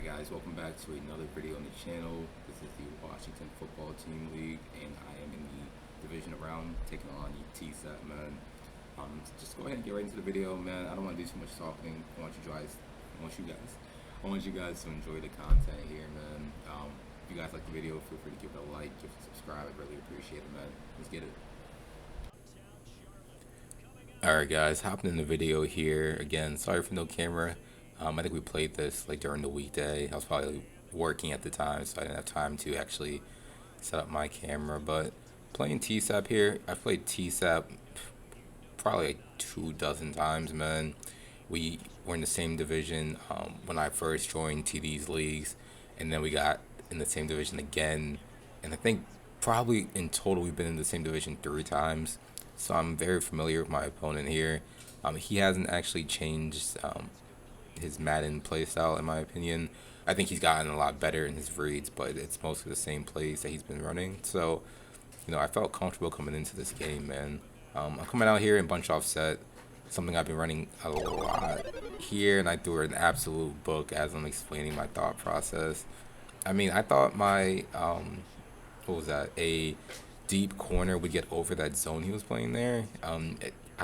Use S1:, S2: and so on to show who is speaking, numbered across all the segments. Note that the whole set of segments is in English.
S1: Alright guys, welcome back to another video on the channel. This is the Washington Football Team League and I am in the division round taking on the Tsaap, man. Just go ahead and get right into the video, man. I don't want to do too much talking. I want you guys to enjoy the content here, man. If you guys like the video, feel free to give it a like, give it a subscribe. I'd really appreciate it, man. Let's get it. Alright guys, hopping in the video here. Again, sorry for no camera. I think we played this like during the weekday. I was probably working at the time, so I didn't have time to actually set up my camera. But playing Tsaap here, I've played Tsaap probably like 24 times, man. We were in the same division when I first joined TD's leagues, and then we got in the same division again. And I think probably in total we've been in the same division 3 times. So I'm very familiar with my opponent here. He hasn't actually changed his Madden playstyle, in my opinion. I think he's gotten a lot better in his reads, but it's mostly the same plays that he's been running. So, I felt comfortable coming into this game, man. I'm coming out here in bunch offset, something I've been running a lot here, and I threw an absolute book as I'm explaining my thought process. I mean, I thought my, what was that, a deep corner would get over that zone he was playing there. I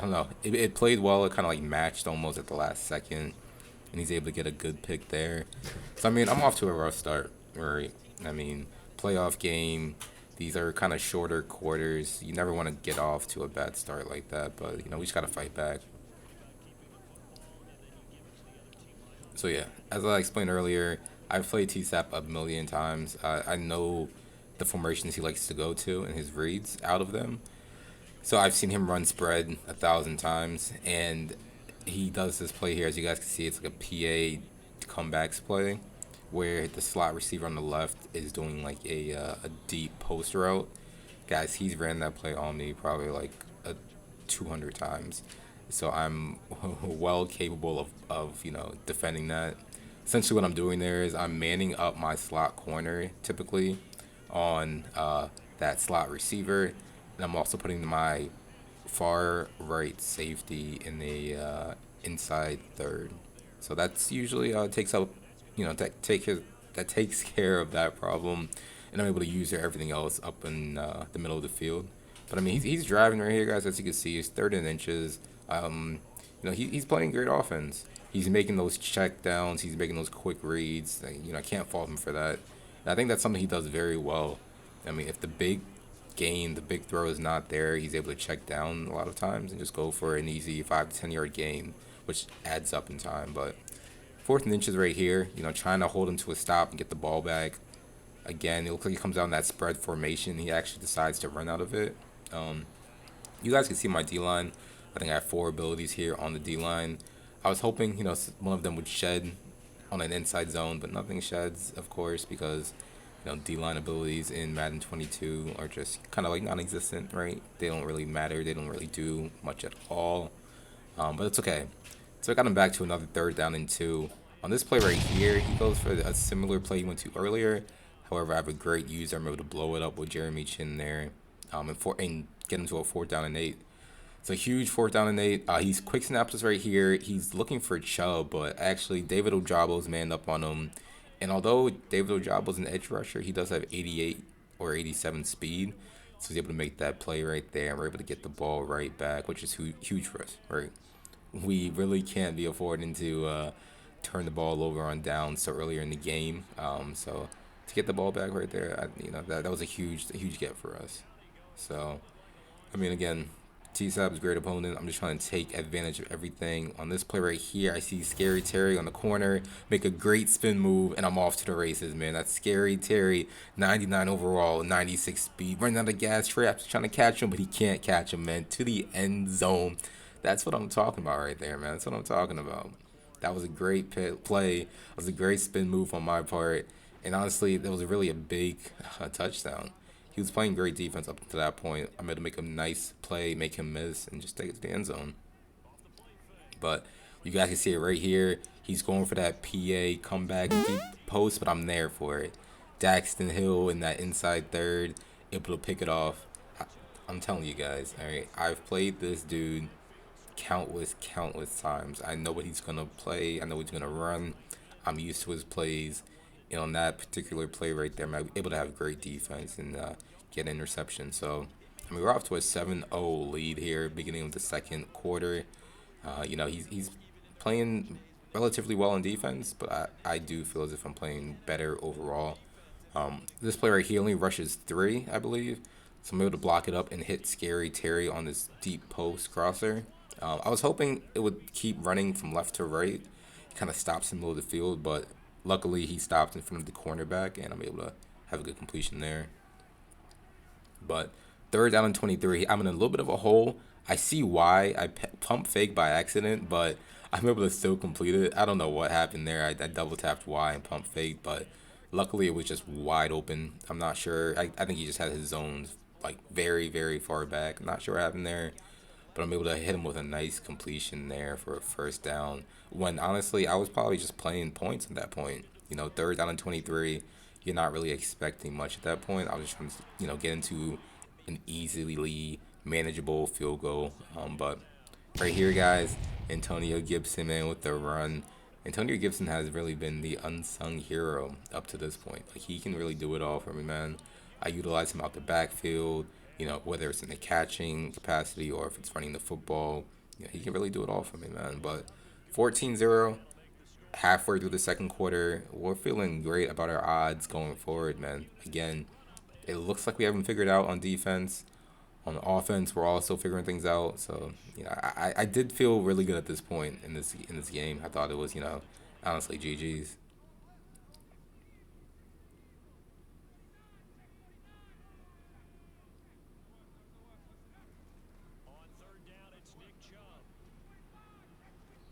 S1: don't know, it played well. It kind of like matched almost at the last second, and he's able to get a good pick there. So, I mean, I'm off to a rough start, right? I mean, playoff game, these are kind of shorter quarters. You never want to get off to a bad start like that, but, we just got to fight back. So, yeah, as I explained earlier, I've played Tsaap a million times. I know the formations he likes to go to and his reads out of them. So I've seen him run spread 1,000 times, and he does this play here. As you guys can see, it's like a PA comebacks play where the slot receiver on the left is doing like a deep post route. Guys, he's ran that play on me probably like 200 times. So I'm well capable of defending that. Essentially what I'm doing there is I'm manning up my slot corner typically on that slot receiver, and I'm also putting my far right safety in the inside third. So that's usually takes up, that takes care of that problem, and I'm able to use everything else up in the middle of the field. But I mean, he's driving right here, guys. As you can see, he's 3rd and inches. He's playing great offense. He's making those check downs. He's making those quick reads. I can't fault him for that. And I think that's something he does very well. I mean, if the big throw is not there, he's able to check down a lot of times and just go for an easy 5 to 10 yard gain, which adds up in time. But 4th and inches right here, trying to hold him to a stop and get the ball back. Again, it looks like he comes out in that spread formation. He actually decides to run out of it. You guys can see my D-line. I think I have 4 abilities here on the D-line. I was hoping, one of them would shed on an inside zone, but nothing sheds, of course, because D-line abilities in Madden 22 are just kind of like non-existent, right? They don't really matter. They don't really do much at all. But it's okay. So I got him back to another 3rd down and 2. On this play right here, he goes for a similar play he went to earlier. However, I have a great user. I'm able to blow it up with Jeremy Chin there, and get him to a 4th down and 8. It's a huge 4th down and 8. He's quick snaps us right here. He's looking for Chubb, but actually David Ojabo's manned up on him. And although David Ojabo's an edge rusher, he does have 88 or 87 speed. So he's able to make that play right there. And we're able to get the ball right back, which is huge for us, right? We really can't be affording to turn the ball over on downs so earlier in the game. So to get the ball back right there, that was a huge get for us. So, I mean, again, Tsaap is a great opponent. I'm just trying to take advantage of everything. On this play right here, I see Scary Terry on the corner make a great spin move, and I'm off to the races, man. That's Scary Terry, 99 overall, 96 speed, running out of gas traps, trying to catch him, but he can't catch him, man. To the end zone. That's what I'm talking about right there, man. That's what I'm talking about. That was a great play. It was a great spin move on my part, and honestly, that was really a big touchdown. He was playing great defense up to that point. I'm able to make a nice play, make him miss, and just take it to the end zone. But you guys can see it right here. He's going for that PA comeback deep post, but I'm there for it. Daxton Hill in that inside third, able to pick it off. I'm telling you guys, all right, I've played this dude countless times. I know what he's going to play. I know what he's going to run. I'm used to his plays. And on that particular play right there, I'm able to have great defense and get an interception. So, I mean, we're off to a 7-0 lead here, beginning of the second quarter. He's playing relatively well in defense, but I do feel as if I'm playing better overall. This player right here only rushes three, I believe. So I'm able to block it up and hit Scary Terry on this deep post crosser. I was hoping it would keep running from left to right. It kind of stops in the middle of the field, but luckily he stopped in front of the cornerback, and I'm able to have a good completion there. But third down and 23, I'm in a little bit of a hole. I see why I pump fake by accident, but I'm able to still complete it. I don't know what happened there. I double tapped Y and pump fake, but luckily it was just wide open. I'm not sure. I think he just had his zones like very, very far back. I'm not sure what happened there, but I'm able to hit him with a nice completion there for a first down. When honestly, I was probably just playing points at that point. Third down and 23, you're not really expecting much at that point. I was just trying to, get into an easily manageable field goal. But right here, guys, Antonio Gibson, man, with the run. Antonio Gibson has really been the unsung hero up to this point. Like, he can really do it all for me, man. I utilize him out the backfield, whether it's in the catching capacity or if it's running the football. He can really do it all for me, man. But 14-0, halfway through the second quarter, we're feeling great about our odds going forward, man. Again, it looks like we haven't figured out on defense. On offense, we're also figuring things out. So, I did feel really good at this point in this game. I thought it was, honestly, GG's.
S2: On third down, it's Nick Chubb.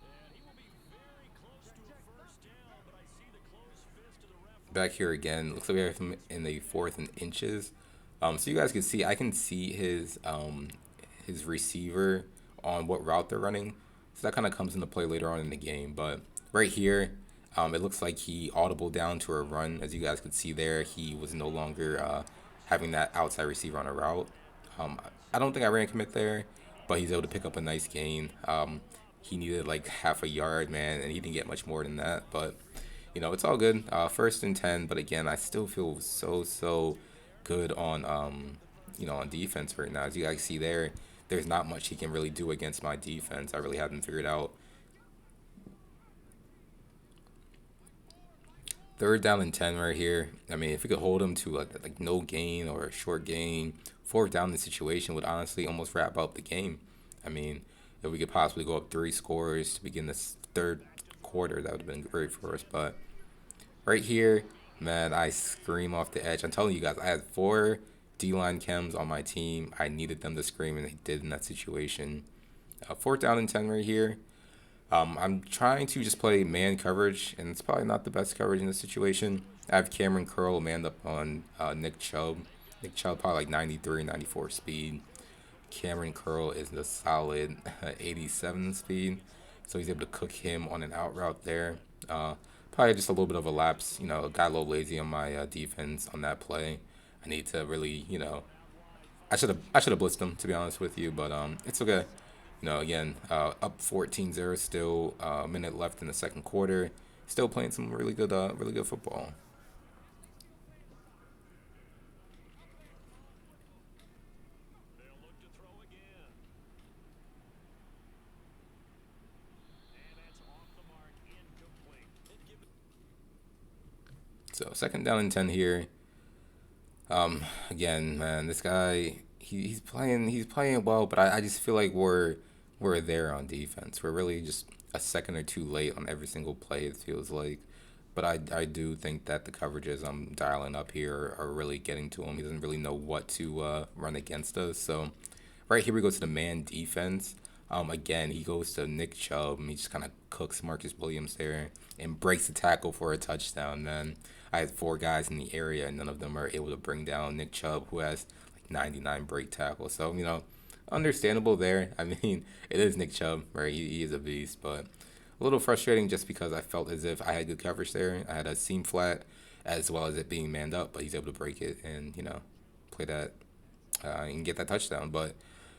S2: And he will be very close to a first down, but I see the closed fist of the
S1: Back
S2: referee.
S1: here again, looks like we have him in the fourth and inches. So you guys can see, I can see his receiver on what route they're running. So that kind of comes into play later on in the game. But right here, it looks like he audible down to a run. As you guys could see there, he was no longer having that outside receiver on a route. I don't think I ran commit there, but he's able to pick up a nice gain. He needed like half a yard, man, and he didn't get much more than that. But it's all good. First and 10, but again, I still feel so good on defense right now. As you guys see there, there's not much he can really do against my defense. I really haven't figured out. Third down and 10 right here. I mean, if we could hold him to like no gain or a short gain, fourth down, the situation would honestly almost wrap up the game. I mean, if we could possibly go up three scores to begin this third quarter, that would have been great for us. But right here, man, I scream off the edge. I'm telling you guys, I had four D-line chems on my team. I needed them to scream, and they did in that situation. Fourth down and 10 right here. I'm trying to just play man coverage, and it's probably not the best coverage in this situation. I have Cameron Curl manned up on Nick Chubb. Nick Chubb probably like 93, 94 speed. Cameron Curl is the solid 87 speed, so he's able to cook him on an out route there. Probably just a little bit of a lapse. Got a little lazy on my defense on that play. I need to really, I should have blitzed him, to be honest with you, but it's okay. Again, up 14-0 still, a minute left in the second quarter. Still playing some really good football.
S2: They'll look to throw again. And that's off the mark, incomplete.
S1: So second down and 10 here. Again, man, this guy, he's playing well, but I just feel like we're there on defense. We're really just a second or two late on every single play. It feels like, but I do think that the coverages I'm dialing up here are really getting to him. He doesn't really know what to run against us. So right here we go to the man defense. Again, he goes to Nick Chubb, and he just kind of cooks Marcus Williams there and breaks the tackle for a touchdown. Man, I had four guys in the area, and none of them are able to bring down Nick Chubb, who has like 99 break tackles. So understandable there. I mean, it is Nick Chubb, right? He is a beast, but a little frustrating just because I felt as if I had good coverage there. I had a seam flat as well as it being manned up, but he's able to break it and play that and get that touchdown. But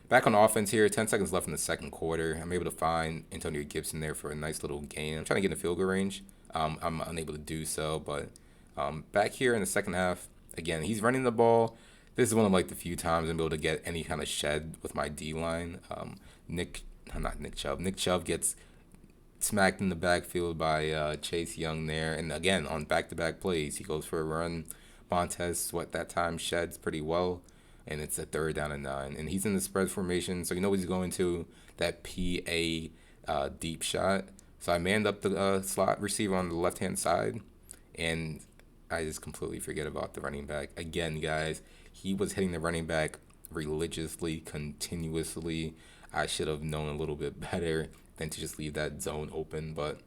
S1: back on offense here, 10 seconds left in the second quarter. I'm able to find Antonio Gibson there for a nice little gain. I'm trying to get in the field goal range. I'm unable to do so. But back here in the second half, again, he's running the ball. This is one of like the few times I'm able to get any kind of shed with my D line. Nick, not Nick Chubb. Nick Chubb gets smacked in the backfield by Chase Young there, and again on back-to-back plays, he goes for a run. Montez Sweat that time sheds pretty well, and it's a third down and 9, and he's in the spread formation, so you know he's going to that PA deep shot. So I manned up the slot receiver on the left-hand side, and I just completely forget about the running back. Again, guys, he was hitting the running back religiously, continuously. I should have known a little bit better than to just leave that zone open. But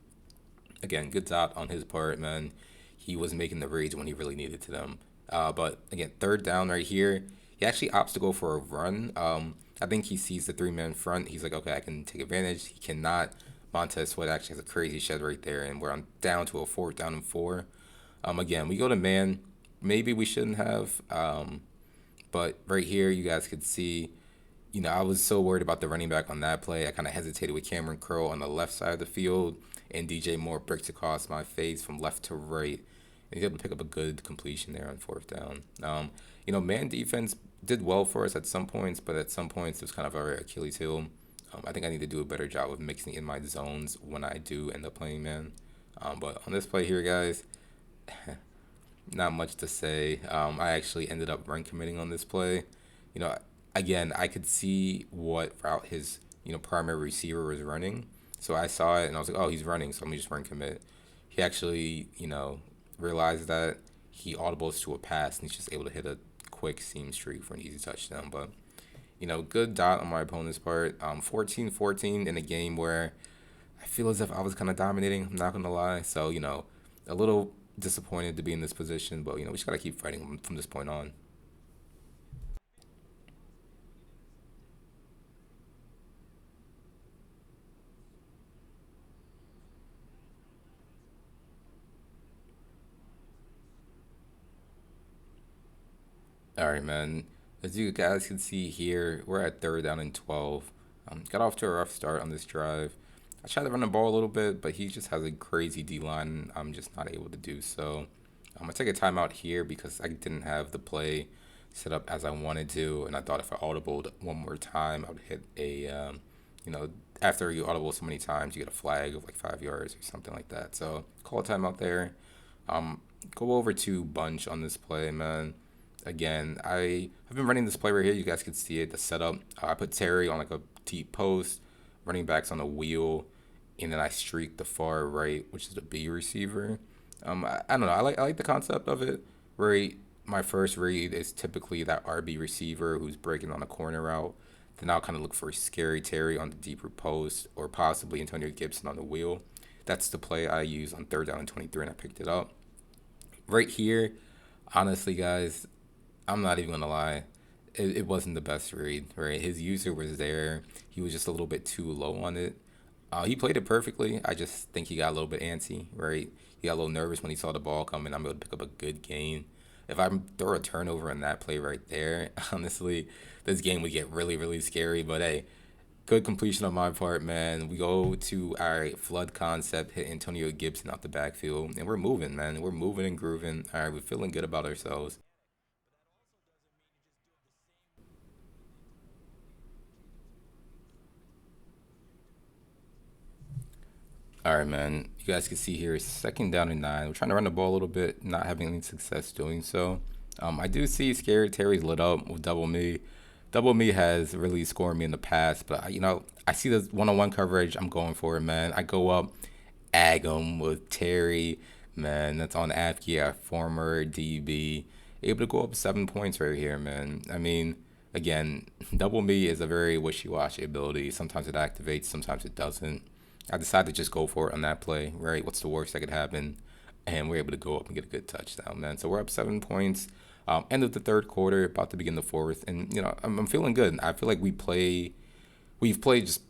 S1: again, good job on his part, man. He was making the reads when he really needed to them. But again, third down right here. He actually opts to go for a run. I think he sees the three-man front. He's like, okay, I can take advantage. He cannot. Montez Sweat actually has a crazy shed right there, and we're on down to a fourth down and 4. Again, we go to man. Maybe we shouldn't have. But right here, you guys could see, I was so worried about the running back on that play. I kind of hesitated with Cameron Curl on the left side of the field, and DJ Moore bricks across my face from left to right. And he's able to pick up a good completion there on fourth down. Man defense did well for us at some points, but at some points it was kind of our Achilles heel. I think I need to do a better job of mixing in my zones when I do end up playing man. But on this play here, guys, not much to say. I actually ended up run committing on this play. You know, again, I could see what route his primary receiver was running, so I saw it and I was like, oh, he's running, so let me just run commit. He actually realized that he audibles to a pass and he's just able to hit a quick seam streak for an easy touchdown. But good dot on my opponent's part. 14-14 in a game where I feel as if I was kind of dominating. I'm not gonna lie. So a little disappointed to be in this position, but we just gotta keep fighting from this point on. All right, man. As you guys can see here, we're at third down and 12. Got off to a rough start on this drive. I tried to run the ball a little bit, but he just has a crazy D line. I'm just not able to do so. I'm gonna take a timeout here because I didn't have the play set up as I wanted to, and I thought if I audibled one more time, I would hit a, you know, after you audible so many times, you get a flag of like 5 yards or something like that. So call a timeout there. Um, Go over to bunch on this play, man. Again, I have been running this play right here. You guys can see it, the setup. I put Terry on like a deep post, running backs on a wheel, and then I streak the far right, which is the B receiver. I don't know. I like the concept of it. Right, my first read is typically that RB receiver who's breaking on a corner route. Then I'll kind of look for Scary Terry on the deeper post, or possibly Antonio Gibson on the wheel. That's the play I use on third down and 23, and I picked it up. Right here, honestly, guys, I'm not even gonna lie. It wasn't the best read, right? His user was there. He was just a little bit too low on it. He played it perfectly. I just think he got a little bit antsy, right? He got a little nervous when he saw the ball coming. I'm able to pick up a good gain. If I throw a turnover in that play right there, honestly, this game would get really, really scary. But hey, good completion on my part, man. We go to our flood concept, hit Antonio Gibson out the backfield, and we're moving, man. We're moving and grooving. All right, we're feeling good about ourselves. All right, man. You guys can see here, second down and 9. We're trying to run the ball a little bit, not having any success doing so. I do see Scared Terry's lit up with double me. Double me has really scored me in the past, but I see the one-on-one coverage. I'm going for it, man. I go up, ag him with Terry, man. That's on Afki, our former DB, able to go up 7 points right here, man. I mean, again, double me is a very wishy-washy ability. Sometimes it activates, sometimes it doesn't. I decided to just go for it on that play, right? What's the worst that could happen? And we're able to go up and get a good touchdown, man. So we're up 7 points. End of the third quarter, about to begin the fourth, and I'm feeling good. I feel like we've played just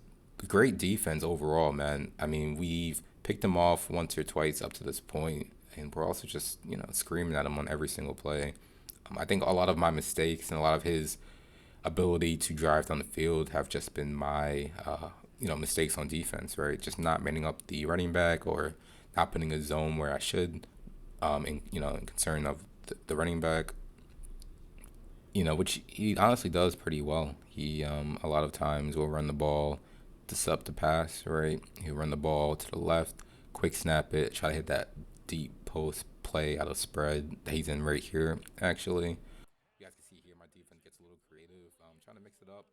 S1: great defense overall, man. I mean, we've picked them off once or twice up to this point, and we're also just screaming at them on every single play. I think a lot of my mistakes and a lot of his ability to drive down the field have just been my mistakes on defense, right? Just not manning up the running back or not putting a zone where I should, in concern of the running back, which he honestly does pretty well. He a lot of times will run the ball, disrupt the pass, right? He'll run the ball to the left, quick snap it, try to hit that deep post play out of spread that he's in right here. Actually, you guys can see here my defense gets a little creative, trying to mix it up.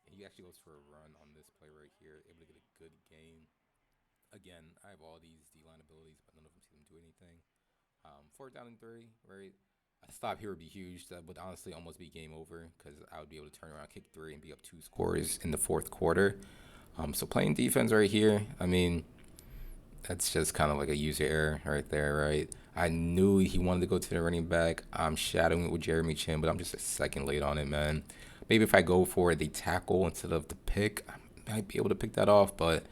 S1: And he actually goes for a run on this play right here, able to get a good gain. Again, I have all these D line abilities, but none of them seem to do anything. Fourth down and three, right? A stop here would be huge. That would honestly almost be game over because I would be able to turn around, kick three, and be up two scores in the fourth quarter. So playing defense right here, I mean, that's just kind of like a user error right there, right? I knew he wanted to go to the running back. I'm shadowing it with Jeremy Chin, but I'm just a second late on it, man. Maybe if I go for the tackle instead of the pick, I might be able to pick that off, but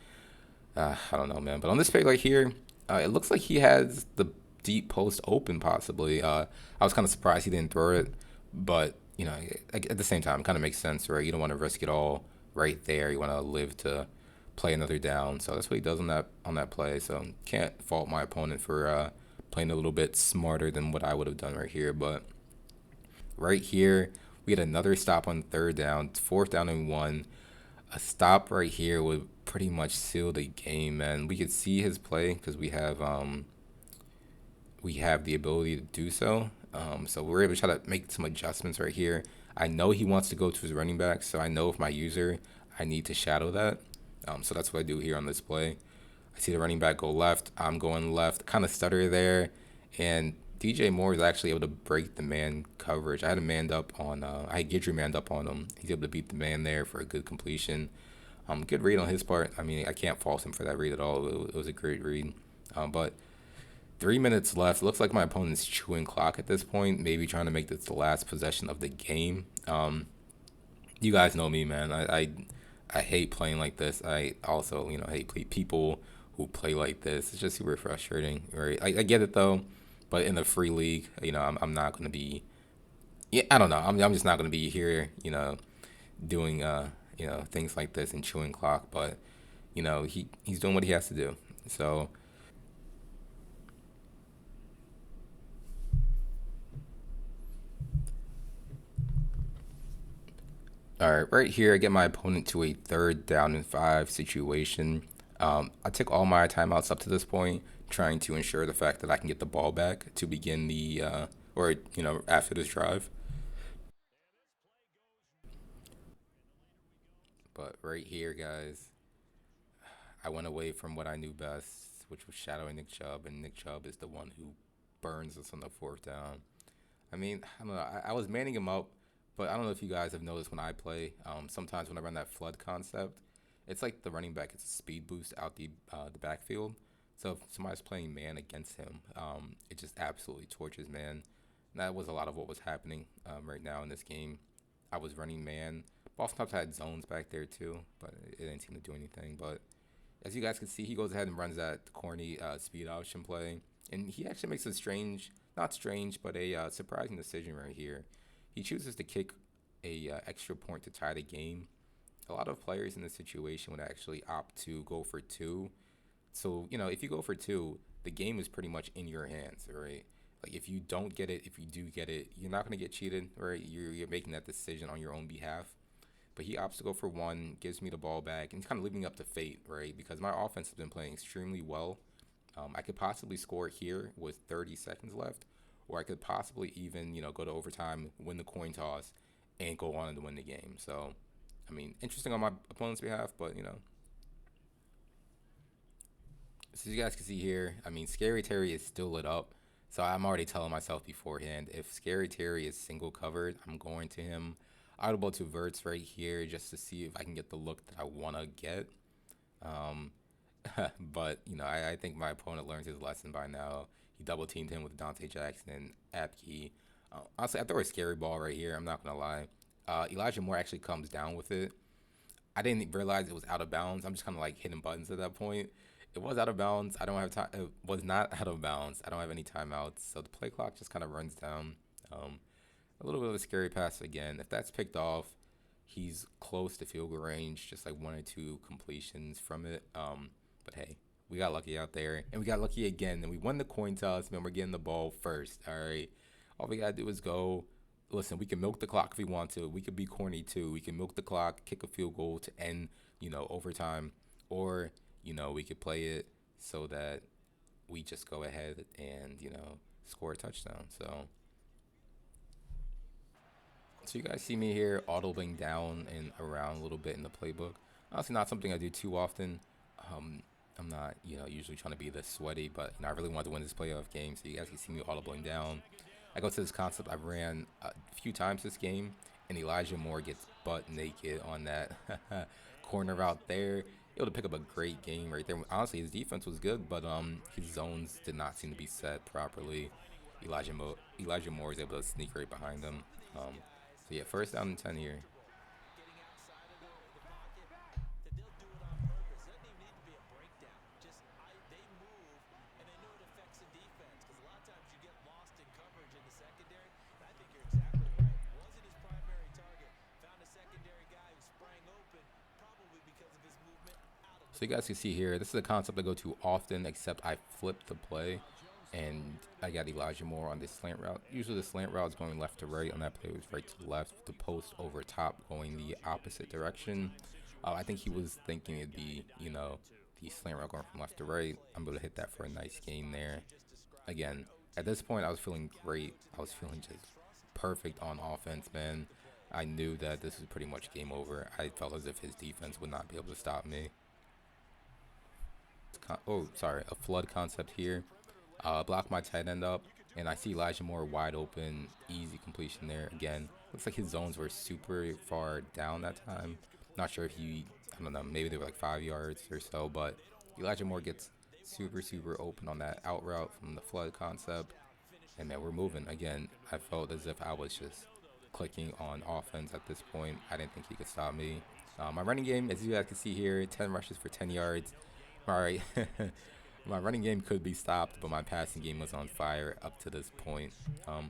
S1: I don't know, man. But on this pick right here, it looks like he has the deep post open, possibly. I was kind of surprised he didn't throw it, but at the same time, it kind of makes sense, right? You don't want to risk it all right there. You want to live to play another down. So that's what he does on that play. So can't fault my opponent for playing a little bit smarter than what I would have done right here. But right here, we had another stop on third down, fourth down and one. A stop right here would pretty much seal the game, man. We could see his play because we have the ability to do so. So we're able to try to make some adjustments right here. I know he wants to go to his running back, so I know if my user, I need to shadow that. So that's what I do here on this play. I see the running back go left. I'm going left. Kind of stutter there, and DJ Moore is actually able to break the man coverage. I had him manned up on. I had Gidry manned up on him. He's able to beat the man there for a good completion. Good read on his part. I mean, I can't fault him for that read at all. It was a great read. But 3 minutes left. Looks like my opponent's chewing clock at this point. Maybe trying to make this the last possession of the game. You guys know me, man. I hate playing like this. I also, hate people who play like this. It's just super frustrating, right? I get it though, but in the free league, I'm not gonna be. Yeah, I don't know. I'm just not gonna be here, doing things like this and chewing clock. But he's doing what he has to do. So all right, right here, I get my opponent to a third down and five situation. I took all my timeouts up to this point, trying to ensure the fact that I can get the ball back to begin after this drive. But right here, guys, I went away from what I knew best, which was shadowing Nick Chubb, and Nick Chubb is the one who burns us on the fourth down. I mean, I don't know. I was manning him up, but I don't know if you guys have noticed when I play. Sometimes when I run that flood concept, it's like the running back gets a speed boost out the backfield. So if somebody's playing man against him, it just absolutely torches man. And that was a lot of what was happening right now in this game. I was running man. Oftentimes I had zones back there too, but it didn't seem to do anything. But as you guys can see, he goes ahead and runs that corny speed option play, and he actually makes a strange, not strange, but a surprising decision right here. He chooses to kick a extra point to tie the game. A lot of players in this situation would actually opt to go for two. So if you go for two, the game is pretty much in your hands, right? Like if you don't get it, if you do get it, you're not gonna get cheated, right? You're making that decision on your own behalf. But he opts to go for one, gives me the ball back, and he's kind of leaving up to fate, right? Because my offense has been playing extremely well. I could possibly score here with 30 seconds left, or I could possibly even, go to overtime, win the coin toss, and go on to win the game. So, I mean, interesting on my opponent's behalf, but so you guys can see here, I mean, Scary Terry is still lit up. So I'm already telling myself beforehand, if Scary Terry is single covered, I'm going to him. Audible to Verts right here just to see if I can get the look that I want to get. Um, but, I think my opponent learned his lesson by now. He double teamed him with Dante Jackson and Apke. Honestly, I throw a scary ball right here. I'm not going to lie. Elijah Moore actually comes down with it. I didn't realize it was out of bounds. I'm just kind of like hitting buttons at that point. It was out of bounds. I don't have time. It was not out of bounds. I don't have any timeouts. So the play clock just kind of runs down. Um, a little bit of a scary pass again. If that's picked off, he's close to field goal range, just like one or two completions from it. But hey, We got lucky out there, and we got lucky again, and we won the coin toss, man. We're getting the ball first. All right, all we gotta do is go. Listen, we can milk the clock if we want to. We could be corny too. We can milk the clock, kick a field goal to end, overtime, or we could play it so that we just go ahead and score a touchdown. So you guys see me here audibling down and around a little bit in the playbook. Honestly, not something I do too often. I'm not, usually trying to be this sweaty, but I really want to win this playoff game. So you guys can see me audibling down. I go to this concept I ran a few times this game, and Elijah Moore gets butt naked on that corner route there. Able to pick up a great game right there. Honestly, his defense was good, but his zones did not seem to be set properly. Elijah Moore is able to sneak right behind him. So yeah, first down and 10 here.
S2: Getting outside of the pocket, that they'll do it on purpose. It doesn't even need to be a breakdown. They move, and they know it affects the defense. Because a lot of times you get lost in coverage in the secondary. And I think you're exactly right. Wasn't his primary target. Found a secondary guy who sprang open, probably because of his movement out of the.
S1: So you guys can see here, this is a concept I go to often, except I flipped the play. And I got Elijah Moore on this slant route. Usually the slant route is going left to right. On that play, it was right to left. The post over top going the opposite direction. I think he was thinking it'd be, the slant route going from left to right. I'm able to hit that for a nice gain there. Again, at this point, I was feeling great. I was feeling just perfect on offense, man. I knew that this was pretty much game over. I felt as if his defense would not be able to stop me. A flood concept here. Block my tight end up, and I see Elijah Moore wide open, easy completion there. Again, looks like his zones were super far down that time. Not sure if I don't know, maybe they were like 5 yards or so, but Elijah Moore gets super open on that out route from the flood concept, and man, we're moving. Again, I felt as if I was just clicking on offense at this point. I didn't think he could stop me. My running game, as you guys can see here, 10 rushes for 10 yards. All right. My running game could be stopped, but my passing game was on fire up to this point. I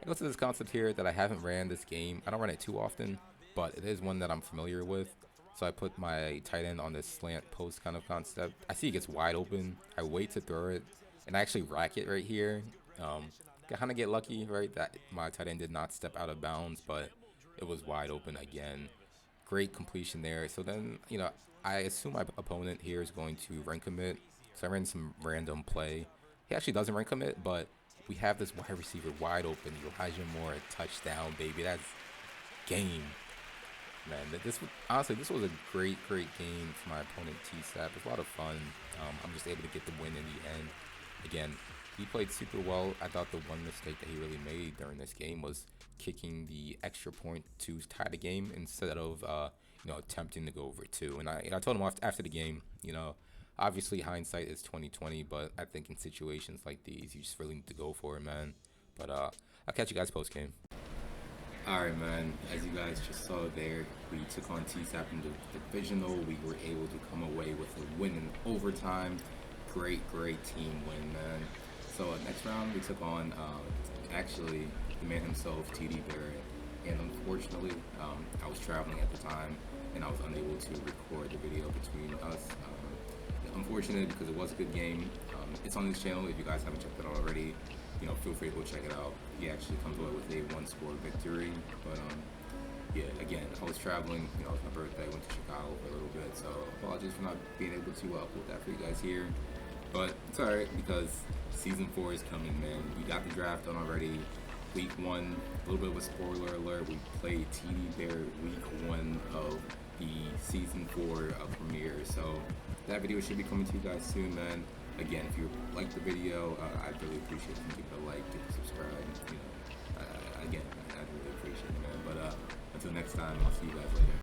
S1: go to this concept here that I haven't ran this game. I don't run it too often, but it is one that I'm familiar with. So I put my tight end on this slant post kind of concept. I see he gets wide open. I wait to throw it, and I actually rack it right here. Kind of get lucky, right, that my tight end did not step out of bounds, but it was wide open again. Great completion there. So then, I assume my opponent here is going to rank commit. So I ran some random play. He actually doesn't rank commit, but we have this wide receiver wide open. Elijah Moore, a touchdown, baby. That's game. Man, honestly, this was a great game for my opponent, Tsaap. It was a lot of fun. I'm just able to get the win in the end. Again, he played super well. I thought the one mistake that he really made during this game was kicking the extra point to tie the game instead of attempting to go over 2. And I told him after the game, obviously hindsight is 2020, but I think in situations like these, you just really need to go for it, man. But I'll catch you guys post game. All right, man. As you guys just saw there, we took on Tsaap in the divisional. We were able to come away with a win in overtime. Great team win, man. So next round, we took on actually the man himself, TDBarrett. And unfortunately, I was traveling at the time, and I was unable to record the video between us. Unfortunate because it was a good game. It's on this channel. If you guys haven't checked it out already, feel free to go check it out. He actually comes away with a 1-score victory. But yeah, again, I was traveling. It was my birthday. Went to Chicago for a little bit, so apologies for not being able to upload that for you guys here. But it's alright because season 4 is coming, man. We got the draft done already. Week 1, a little bit of a spoiler alert. We played TDBarrett week 1 of the season 4 premiere. So that video should be coming to you guys soon, man. Again, if you like the video, I'd really appreciate if you give it a like, give it a subscribe.